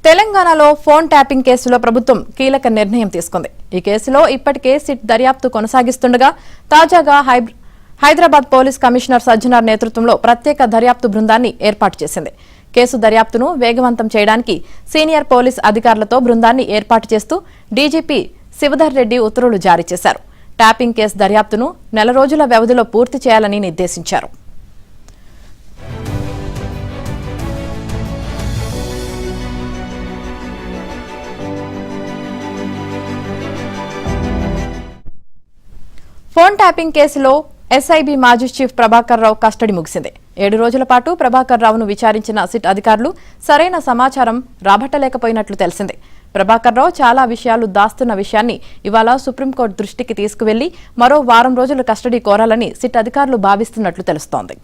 తెలంగాణలో phone tapping కేసులో ప్రభుత్వం కీలక నిర్ణయం తీసుకుంది. ఈ కేసులో ఇప్పటికే సిట్ దర్యాప్తు కొనసాగిస్తుండగా తాజాగా హైదరాబాద్ పోలీస్ కమిషనర్ సజ్జనార్ నేతృత్వంలో ప్రత్యేక దర్యాప్తు బృందాన్ని ఏర్పాటు చేసింది. కేసు దర్యాప్తును వేగవంతం చేయడానికి సీనియర్ పోలీస్ అధికారులతో బృందాన్ని ఏర్పాటు చేస్తూ డీజీపీ శివధర్ రెడ్డి ఉత్తర్వులు జారీ చేశారు. ట్యాపింగ్ కేసు దర్యాప్తును నెల రోజుల వ్యవధిలో పూర్తి చేయాలని నిర్దేశించారు. ఫోన్ ట్యాపింగ్ కేసులో ఎస్ఐబీ మాజీ చీఫ్ ప్రభాకర్ రావు కస్టడీ ముగిసింది. 7 రోజుల పాటు ప్రభాకర్ రావును విచారించిన సిట్ అధికారులు సరైన సమాచారం రాబట్టలేకపోయినట్లు తెలిసింది. ప్రభాకర్ రావు చాలా విషయాలు దాస్తున్న విషయాన్ని ఇవాళ సుప్రీంకోర్టు దృష్టికి తీసుకువెళ్లి మరో వారం రోజుల కస్టడీ కోరాలని సిట్ అధికారులు భావిస్తున్నట్లు తెలుస్తోంది.